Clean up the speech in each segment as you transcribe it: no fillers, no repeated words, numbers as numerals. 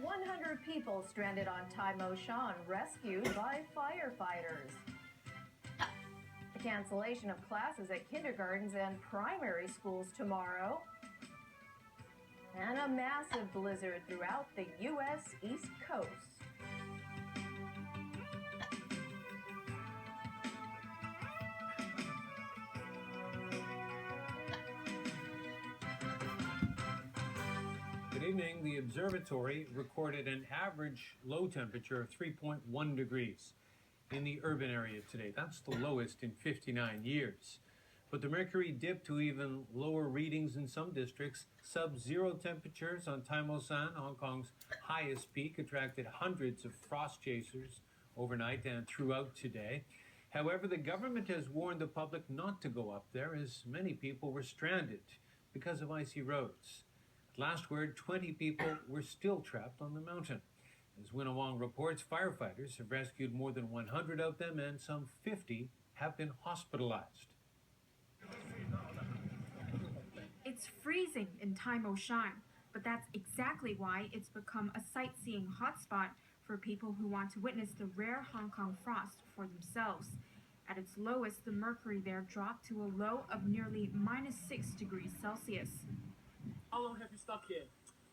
100 people stranded on Tai Mo Shan rescued by firefighters. The cancellation of classes at kindergartens and primary schools tomorrow. And a massive blizzard throughout the U.S. East Coast. Good evening. The observatory recorded an average low temperature of 3.1 degrees in the urban area today. That's the lowest in 59 years. But the mercury dipped to even lower readings in some districts. Sub-zero temperatures on Tai Mo Shan, Hong Kong's highest peak, attracted hundreds of frost chasers overnight and throughout today. However, the government has warned the public not to go up there, as many people were stranded because of icy roads. At last word, 20 people were still trapped on the mountain. As Winnewong reports, firefighters have rescued more than 100 of them, and some 50 have been hospitalized. It's freezing in Tai Mo Shan, but that's exactly why it's become a sightseeing hotspot for people who want to witness the rare Hong Kong frost for themselves. At its lowest, the mercury there dropped to a low of nearly -6 degrees Celsius. How long have you stuck here?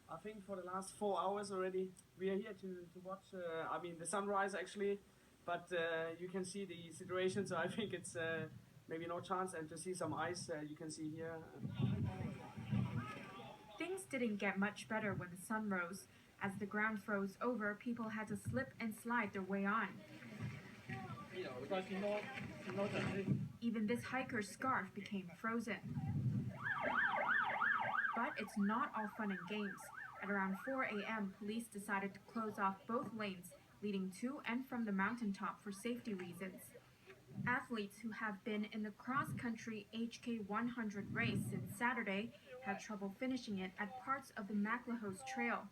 I think for the last 4 hours already. We are here to watch, the sunrise actually, but you can see the situation, so I think it's maybe no chance, and to see some ice you can see here. Things didn't get much better when the sun rose. As the ground froze over, people had to slip and slide their way on. Even this hiker's scarf became frozen. But it's not all fun and games. At around 4 a.m., police decided to close off both lanes leading to and from the mountaintop for safety reasons. Athletes who have been in the cross-country HK 100 race since Saturday had trouble finishing it at parts of the MacLehose Trail.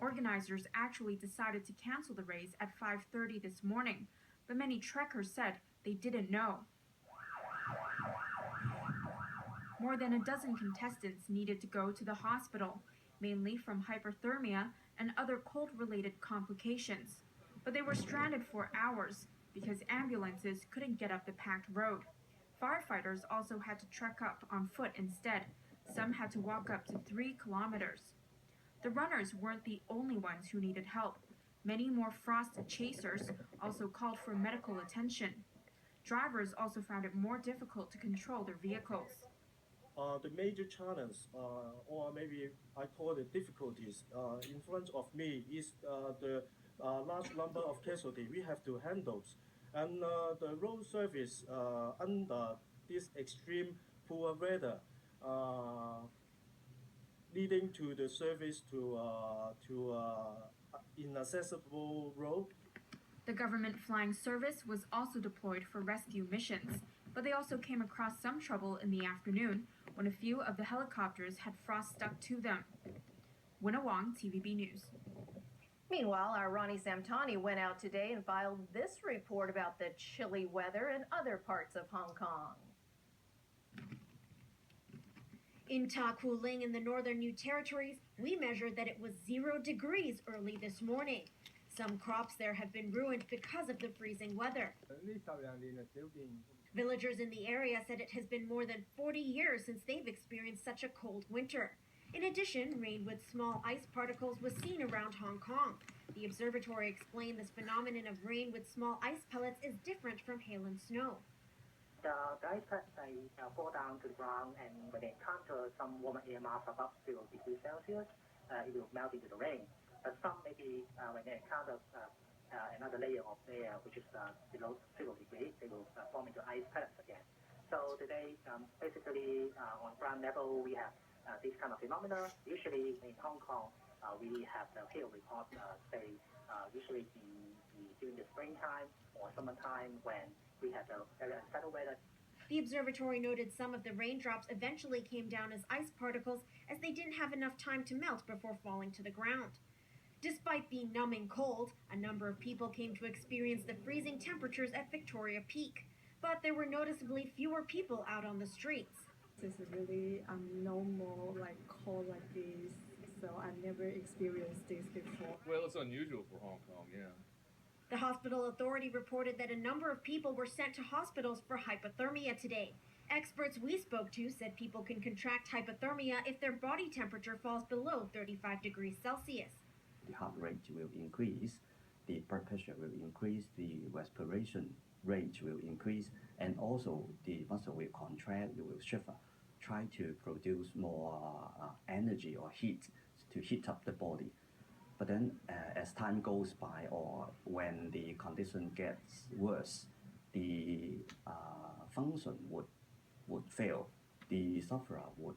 Organizers actually decided to cancel the race at 5:30 this morning, but many trekkers said they didn't know. More than a dozen contestants needed to go to the hospital, mainly from hypothermia and other cold-related complications. But they were stranded for hours because ambulances couldn't get up the packed road. Firefighters also had to trek up on foot instead. Some had to walk up to 3 kilometers. The runners weren't the only ones who needed help. Many more frost chasers also called for medical attention. Drivers also found it more difficult to control their vehicles. The major challenge, or maybe I call it difficulties, in front of me is the large number of casualties we have to handle. And the road service under this extreme poor weather, leading to the service to inaccessible road. The government flying service was also deployed for rescue missions, but they also came across some trouble in the afternoon when a few of the helicopters had frost stuck to them. Winnewong, TVB News. Meanwhile, our Ronnie Samtani went out today and filed this report about the chilly weather in other parts of Hong Kong. In Ta Kuling in the northern New Territories, we measured that it was 0 degrees early this morning. Some crops there have been ruined because of the freezing weather. Villagers in the area said it has been more than 40 years since they've experienced such a cold winter. In addition, rain with small ice particles was seen around Hong Kong. The observatory explained this phenomenon of rain with small ice pellets is different from hail and snow. The ice pellets fall down to the ground, and when they encounter some warmer air mass above 0 degrees Celsius, it will melt into the rain. But some maybe when they encounter another layer of air which is below 0 degrees, they will form into ice pellets again. So today, basically on ground level, we have this kind of phenomena. Usually in Hong Kong, we have the hail report, usually during the springtime or summertime when we have the very unsettled weather. The observatory noted some of the raindrops eventually came down as ice particles as they didn't have enough time to melt before falling to the ground. Despite the numbing cold, a number of people came to experience the freezing temperatures at Victoria Peak, but there were noticeably fewer people out on the streets. It's really no more cold like this so I never experienced this before. Well, it's unusual for Hong Kong, yeah. The hospital authority reported that a number of people were sent to hospitals for hypothermia today. Experts we spoke to said people can contract hypothermia if their body temperature falls below 35 degrees Celsius. The heart rate will increase, the blood pressure will increase, the respiration rate will increase, and also the muscle will contract, it will shiver, try to produce more energy or heat to heat up the body. But then as time goes by or when the condition gets worse, the function would fail. The sufferer would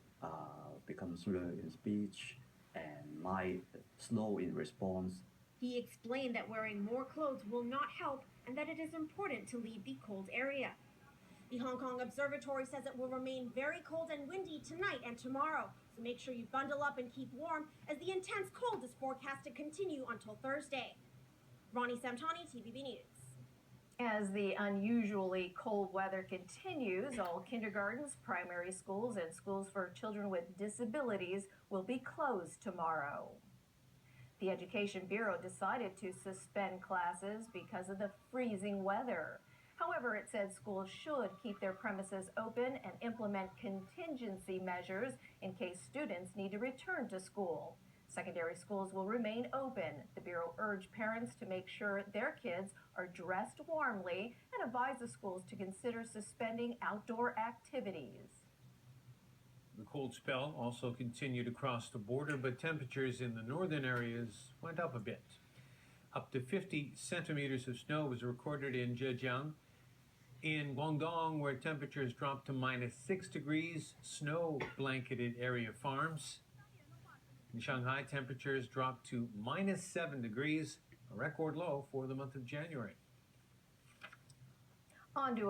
become slurred in speech and might slow in response. He explained that wearing more clothes will not help and that it is important to leave the cold area. The Hong Kong Observatory says it will remain very cold and windy tonight and tomorrow, so make sure you bundle up and keep warm as the intense cold is forecast to continue until Thursday. Ronnie Samtani, TVB News. As the unusually cold weather continues, all kindergartens, primary schools, and schools for children with disabilities will be closed tomorrow. The Education Bureau decided to suspend classes because of the freezing weather. However, it said schools should keep their premises open and implement contingency measures in case students need to return to school. Secondary schools will remain open. The Bureau urged parents to make sure their kids are dressed warmly and advised the schools to consider suspending outdoor activities. The cold spell also continued across the border, but temperatures in the northern areas went up a bit. Up to 50 centimeters of snow was recorded in Zhejiang. In Guangdong, where temperatures dropped to -6 degrees, snow blanketed area farms. In Shanghai, temperatures dropped to -7 degrees, a record low for the month of January. On to a